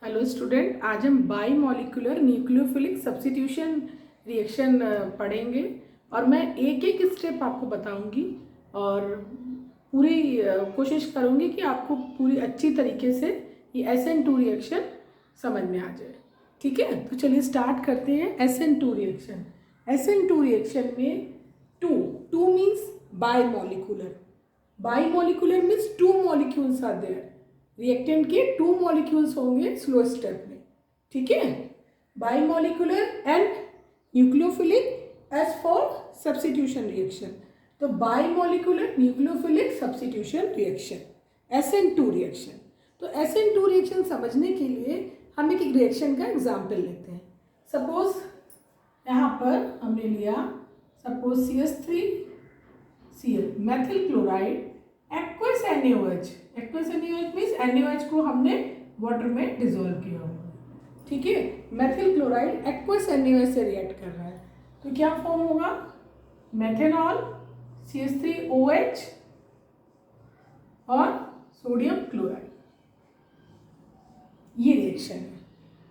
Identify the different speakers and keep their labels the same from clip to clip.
Speaker 1: Hello student, आज हम by molecular nucleophilic substitution reaction पढ़ेंगे और मैं एक एक स्टेप आपको बताऊंगी और पूरी कोशिश करूंगी कि आपको पूरी अच्छी तरीके से ये SN2 रिएक्शन समझ में आ जाए। ठीक है, तो चलिए स्टार्ट करते हैं। SN2 रिएक्शन, SN2 रिएक्शन में two means bimolecular. Bimolecular means two molecules are there. Reactant के टू मॉलिक्यूल्स होंगे स्लो स्टेप में। ठीक है, bimolecular and nucleophilic as for substitution reaction. तो bimolecular nucleophilic substitution reaction, SN2 reaction. तो SN2 reaction समझने के लिए हम एक रिएक्शन का एग्जाम्पल लेते हैं। सपोज यहाँ पर हमने लिया suppose CH3Cl methyl chloride aqueous NaOH। Aqueous NaOH means NaOH को हमने वाटर में डिजोल्व किया हुआ। ठीक है, मेथिल क्लोराइड एक्वस NaOH से रिएक्ट कर रहा है तो क्या फॉर्म होगा? मेथेनॉल CH3OH और सोडियम क्लोराइड। ये रिएक्शन है।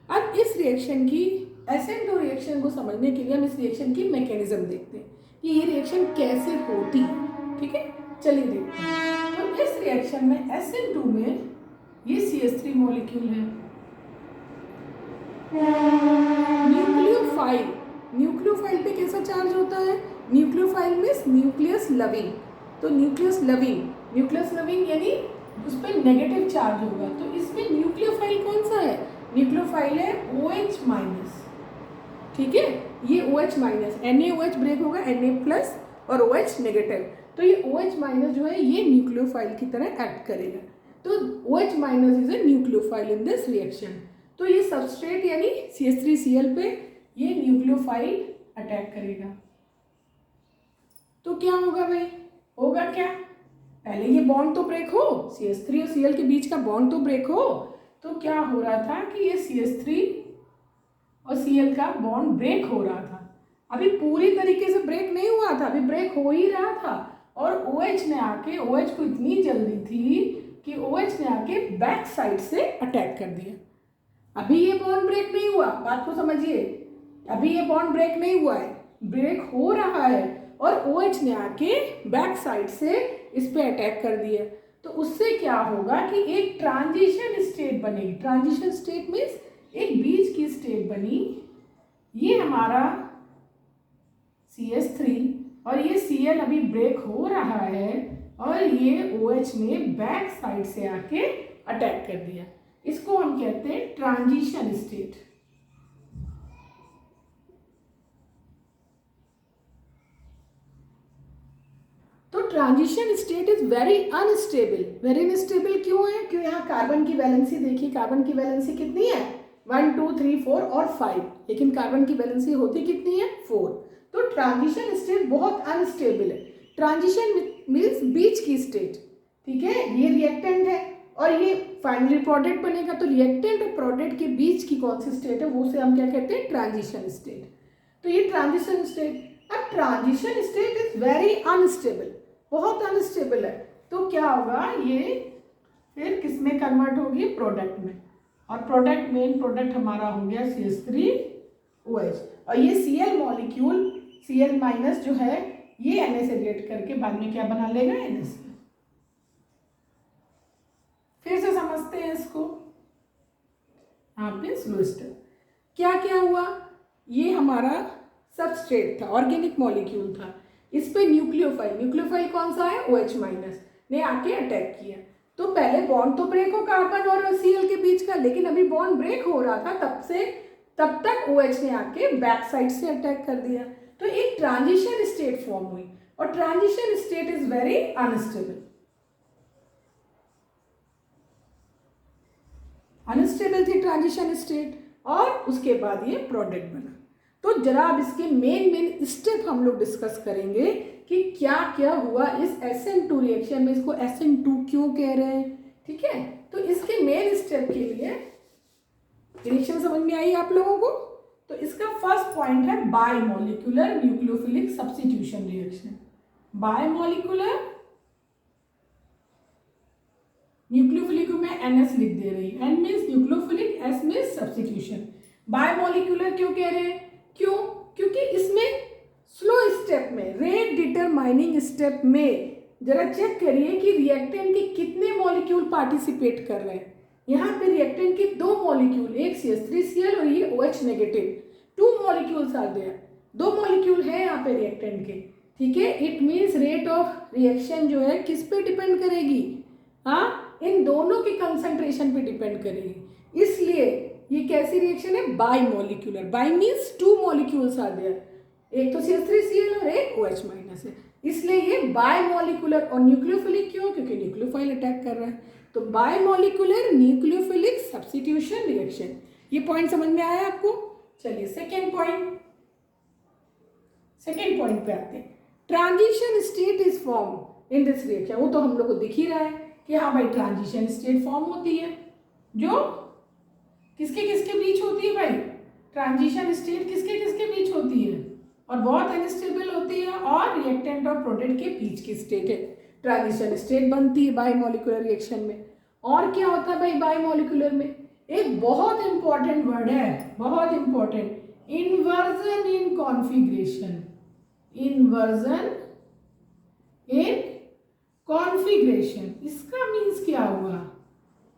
Speaker 1: अब इस रिएक्शन की SN2 रिएक्शन को समझने के लिए हम इस रिएक्शन की मैकेनिज्म देखते हैं कि ये रिएक्शन कैसे होती है। ठीक है, चलिए देखते हैं। तो इस रिएक्शन में SN2 में ये CH3 मॉलिक्यूल है। न्यूक्लियोफाइल, न्यूक्लियोफाइल पे कैसा चार्ज होता है? Nucleophile means nucleus loving. तो न्यूक्लियस लविंग यानी उस पर नेगेटिव चार्ज होगा। तो इसमें न्यूक्लियोफाइल कौन सा है? न्यूक्लियोफाइल है OH माइनस। ठीक है, ये OH माइनस, NaOH ब्रेक होगा Na प्लस और OH नेगेटिव। तो ये OH माइनस जो है ये न्यूक्लियोफाइल की तरह एक्ट करेगा। तो OH minus is a nucleophile in this reaction. तो ये सबस्ट्रेट यानी CH3Cl पे ये न्यूक्लियोफाइल अटैक करेगा। तो क्या होगा भाई? होगा क्या? पहले ये बॉन्ड तो ब्रेक हो, CH3 और Cl के बीच का बॉन्ड तो ब्रेक हो। तो क्या हो रहा था कि ये CH3 और Cl का बॉन्ड ब्रेक हो रहा था। अभी पूरी तरीके से ब्रेक नहीं हुआ था, अभी ब्रेक हो ही रहा था। और OH ने आके, OH को इतनी जल्दी थी कि OH ने आके बैक साइड से अटैक कर दिया। अभी ये बॉन्ड ब्रेक नहीं हुआ, बात को समझिए। अभी ये बॉन्ड ब्रेक नहीं हुआ है, ब्रेक हो रहा है और OH ने आके बैक साइड से इस पे अटैक कर दिया। तो उससे क्या होगा कि एक ट्रांजिशन स्टेट बनेगी। ट्रांजिशन स्टेट मीन्स एक बीच की स्टेट बनी। ये हमारा CH3 और ये Cl अभी ब्रेक हो रहा है और ये OH ने बैक साइड से आके अटैक कर दिया। इसको हम कहते हैं ट्रांजिशन स्टेट। तो transition state is very unstable. Very unstable क्यों है? क्यों? यहाँ कार्बन की वैलेंसी देखिए, कार्बन की वैलेंसी कितनी है? 1 2 3 4 और 5, लेकिन कार्बन की वैलेंसी होती कितनी है? 4। तो ट्रांजिशन स्टेट बहुत अनस्टेबल है। ट्रांजिशन मीन्स बीच की स्टेट। ठीक है, ये रिएक्टेंट है और ये फाइनली प्रोडक्ट बनेगा। तो रिएक्टेंट और प्रोडक्ट के बीच की कौन सी स्टेट है वो से हम क्या कहते हैं? Transition state. तो ये ट्रांजिशन स्टेट। अब transition state is very unstable, बहुत अनस्टेबल है। तो क्या होगा? ये फिर किस में कन्वर्ट होगी? प्रोडक्ट में। और प्रोडक्ट, मेन प्रोडक्ट हमारा हो गया CH3OH। और ये Cl मॉलिक्यूल, Cl माइनस जो है ये Na से रिएक्ट करके बाद में क्या बना लेगा? NaCl। फिर से समझते हैं इसको। यहाँ पे स्लो स्टेप क्या क्या हुआ? ये हमारा सबस्ट्रेट था, ऑर्गेनिक मॉलिक्यूल था। इस पे न्यूक्लियोफाइल कौन सा है? OH माइनस ने आके अटैक किया। तो पहले बॉन्ड तो ब्रेक हो कार्बन और Cl के बीच का, लेकिन अभी बॉन्ड ब्रेक हो रहा था, तब तक OH ने आके बैक साइड से अटैक कर दिया। तो एक ट्रांजिशन स्टेट फॉर्म हुई और transition state is very unstable. Unstable थी ट्रांजिशन स्टेट और उसके बाद ये प्रोडक्ट बना। तो जरा अब इसके मेन स्टेप हम लोग डिस्कस करेंगे कि क्या क्या हुआ इस SN2 रिएक्शन में। इसको SN2 क्यों कह रहे हैं? ठीक है, तो इसके मेन स्टेप के लिए रिएक्शन समझ में आई आप लोगों को? तो इसका फर्स्ट पॉइंट है bye molecular nucleophilic substitution reaction. Bye molecular nucleophilic को मैं NS लिख दे रही, N means nucleophilic, S means substitution. Biomolecular क्यों कह रहे हैं? क्यों? क्योंकि इसमें स्लो स्टेप में, रेट डिटरमाइनिंग स्टेप में जरा चेक करिए कि रिएक्टेंट के कितने मॉलिक्यूल पार्टिसिपेट कर रहे हैं। यहाँ पे रिएक्टेंट के 2 मॉलिक्यूल, एक CH3Cl और ये OH नेगेटिव, 2 मॉलिक्यूल्स आ गया, 2 मॉलिक्यूल है यहाँ पे रिएक्टेंट के, ठीक है। It means rate of reaction जो है किस पे डिपेंड करेगी? हाँ, इन दोनों की कंसंट्रेशन पे डिपेंड करेगी। इसलिए ये कैसी रिएक्शन है? Bimolecular. Bi means 2 molecules are there, एक तो CH3Cl और एक OH माइनस है, इसलिए ये बाई मॉलिक्यूलर। और न्यूक्लियोफिलिक क्यों? क्योंकि न्यूक्लियोफाइल अटैक कर रहा है, तो bimolecular nucleophilic substitution reaction. ये पॉइंट समझ में आया आपको? चलिए सेकेंड पॉइंट पे आते हैं। Transition state is form in this reaction. वो तो हम लोग को दिख ही रहा है कि हाँ भाई ट्रांजिशन स्टेट फॉर्म होती है, जो किसके किसके बीच होती है भाई? ट्रांजिशन स्टेट किसके किसके बीच होती है? और बहुत अनस्टेबल होती है, और रिएक्टेंट और प्रोडक्ट के बीच की स्टेट है ट्रांजिशन स्टेट बनती है बायोमोलिकुलर रिएक्शन में। और क्या होता है भाई बायोमोलिकुलर में? एक बहुत इंपॉर्टेंट वर्ड है, बहुत important, inversion in configuration. Inversion in configuration, इसका मीन्स क्या हुआ?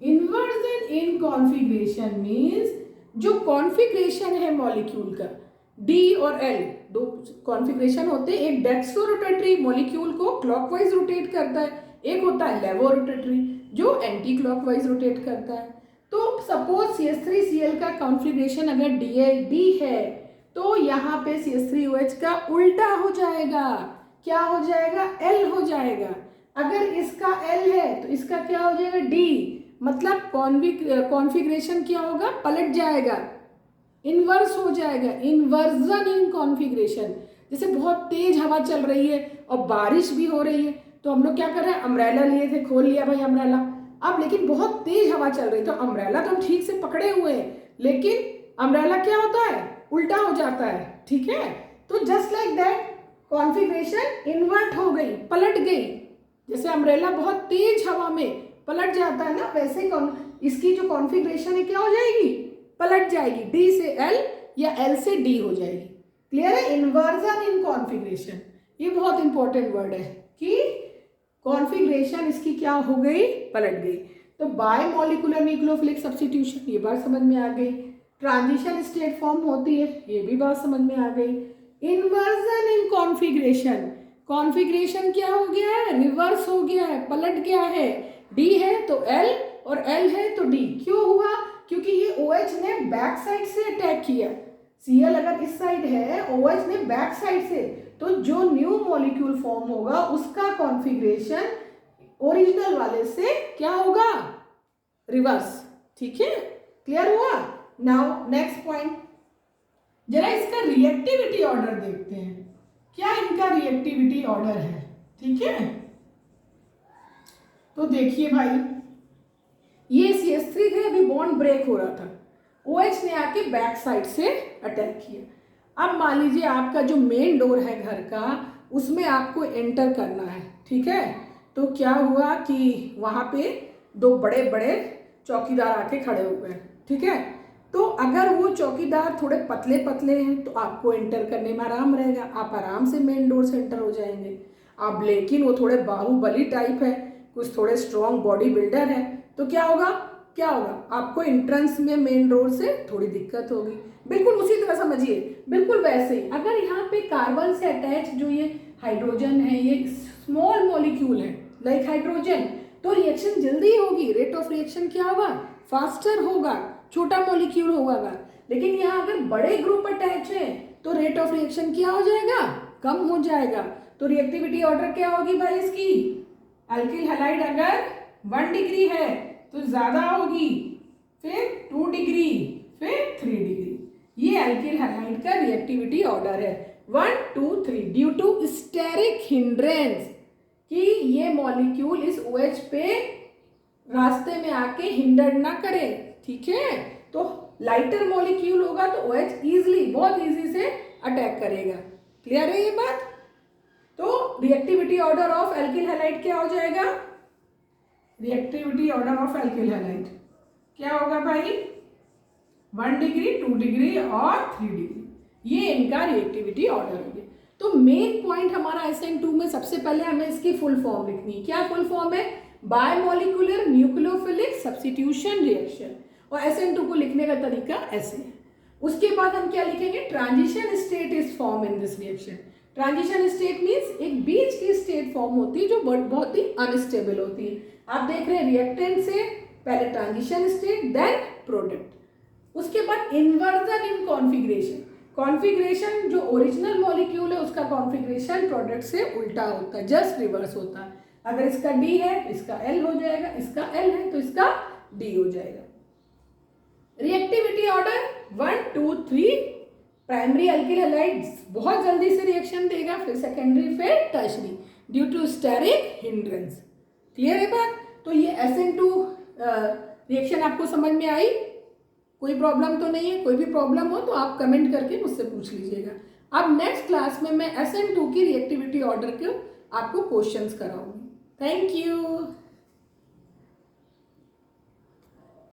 Speaker 1: इन्वर्जन इन कॉन्फिग्रेशन मीन्स जो कॉन्फिग्रेशन है मॉलिक्यूल का, डी और एल, 2 कॉन्फिग्रेशन होते हैं। एक डेक्सो रोटेटरी मॉलिक्यूल को क्लॉकवाइज रोटेट करता है, एक होता है लेवो रोटेटरी जो एंटी क्लॉकवाइज रोटेट करता है। तो सपोज CH3Cl का कॉन्फिग्रेशन अगर डी है तो यहाँ पे CH3OH का उल्टा हो जाएगा। क्या हो जाएगा? L हो जाएगा। अगर इसका L है तो इसका क्या हो जाएगा? D, मतलब कॉन्फिग्रेशन क्या होगा? पलट जाएगा, इन्वर्स हो जाएगा। इन्वर्जन इन कॉन्फिग्रेशन, जैसे बहुत तेज हवा चल रही है और बारिश भी हो रही है, तो हम लोग क्या कर रहे हैं? अम्ब्रेला लिए थे, खोल लिया भाई अम्ब्रेला, अब लेकिन बहुत तेज हवा चल रही है, तो अम्ब्रेला तो हम ठीक से पकड़े हुए हैं, लेकिन अम्ब्रेला क्या होता है? उल्टा हो जाता है, ठीक है। तो just like that configuration invert हो गई, पलट गई। जैसे अम्ब्रेला बहुत तेज हवा में पलट जाता है ना, वैसे इसकी जो कॉन्फिग्रेशन है क्या हो जाएगी? पलट जाएगी, डी से एल या एल से डी हो जाएगी। क्लियर है? इन्वर्जन इन कॉन्फिग्रेशन, ये बहुत इंपॉर्टेंट वर्ड है कि कॉन्फिग्रेशन इसकी क्या हो गई? पलट गई। तो बायोमोलिकुलर न्यूक्लियोफिलिक सब्स्टिट्यूशन, ये बात समझ में आ गई। ट्रांजिशन स्टेट फॉर्म होती है, ये भी बात समझ में आ गई। इन्वर्जन इन कॉन्फिग्रेशन, कॉन्फिग्रेशन क्या हो गया है? रिवर्स हो गया है, पलट गया है। डी है तो एल और एल है तो डी। क्यों हुआ? क्योंकि ये OH ने बैक साइड से अटैक किया। Cl अगर इस साइड है, OH ने बैक साइड से, तो जो न्यू मॉलिक्यूल फॉर्म होगा उसका कॉन्फिग्रेशन ओरिजिनल वाले से क्या होगा? रिवर्स। ठीक है, क्लियर हुआ? नाउ नेक्स्ट पॉइंट, जरा इसका रिएक्टिविटी ऑर्डर देखते हैं, क्या इनका रिएक्टिविटी ऑर्डर है। ठीक है, तो देखिए भाई, ये CH3 थे, अभी बॉन्ड ब्रेक हो रहा था, OH ने आके बैक साइड से अटैक किया। अब मान लीजिए आपका जो मेन डोर है घर का, उसमें आपको एंटर करना है, ठीक है। तो क्या हुआ कि वहाँ पे 2 बड़े बड़े चौकीदार आके खड़े हुए हैं, ठीक है। तो अगर वो चौकीदार थोड़े पतले पतले हैं तो आपको एंटर करने में आराम रहेगा, आप आराम से मेन डोर से एंटर हो जाएंगे। अब लेकिन वो थोड़े बाहुबली टाइप है, कुछ थोड़े स्ट्रॉन्ग बॉडी बिल्डर है, तो क्या होगा? आपको एंट्रेंस में मेन डोर से थोड़ी दिक्कत होगी। बिल्कुल उसी तरह समझिए, बिल्कुल वैसे ही अगर यहाँ पे कार्बन से अटैच जो ये हाइड्रोजन है, ये स्मॉल मॉलिक्यूल है लाइक हाइड्रोजन, तो रिएक्शन जल्दी होगी, रेट ऑफ रिएक्शन क्या होगा? फास्टर होगा, छोटा मॉलिक्यूल होगा। लेकिन यहाँ अगर बड़े ग्रुप अटैच है तो रेट ऑफ रिएक्शन क्या हो जाएगा? कम हो जाएगा। तो रिएक्टिविटी ऑर्डर क्या होगी भाई इसकी? अल्किल हैलाइड अगर 1 डिग्री है तो ज्यादा होगी, फिर 2 डिग्री, फिर 3 डिग्री। ये अल्किल हैलाइड का रिएक्टिविटी ऑर्डर है 1 2 3 ड्यू टू स्टेरिक हिंड्रेंस, कि ये मॉलिक्यूल इस OH पे रास्ते में आके हिंडर ना करे। ठीक है, तो लाइटर मॉलिक्यूल होगा तो OH इजीली, बहुत इजी से अटैक करेगा। क्लियर है ये बात? तो reactivity order of alkyl halide क्या हो जाएगा? Reactivity order of alkyl halide क्या होगा भाई? 1 डिग्री, 2 डिग्री और 3 डिग्री, ये इनका रिएक्टिविटी ऑर्डर हो गया। तो मेन पॉइंट हमारा SN2 में सबसे पहले हमें इसकी फुल फॉर्म लिखनी है। क्या फुल फॉर्म है? Bimolecular nucleophilic substitution reaction. और SN2 को लिखने का तरीका ऐसे है। उसके बाद हम क्या लिखेंगे? Transition state is form in this reaction. Transition state means एक बीच की स्टेट फॉर्म होती है जो बहुत ही अनस्टेबल होती है। आप देख रहे हैं रिएक्टेंट से पहले ट्रांजिशन स्टेट देन प्रोडक्ट। उसके बाद इन्वर्जन इन कॉन्फिग्रेशन। कॉन्फिग्रेशन जो ओरिजिनल मॉलिक्यूल है उसका कॉन्फिग्रेशन प्रोडक्ट से उल्टा होता है, जस्ट रिवर्स होता है। अगर इसका D है इसका L हो जाएगा, इसका L है तो इसका D हो जाएगा। Reactivity order 1 2 3। Primary alkyl halides बहुत जल्दी से रिएक्शन देगा, फिर सेकेंडरी, फिर tertiary due to steric hindrance. Clear है बात? तो ये SN2 रिएक्शन आपको समझ में आई? कोई प्रॉब्लम तो नहीं है? कोई भी प्रॉब्लम हो तो आप कमेंट करके मुझसे पूछ लीजिएगा। अब नेक्स्ट क्लास में मैं SN2 की रिएक्टिविटी ऑर्डर के आपको क्वेश्चंस कराऊंगी। Thank you.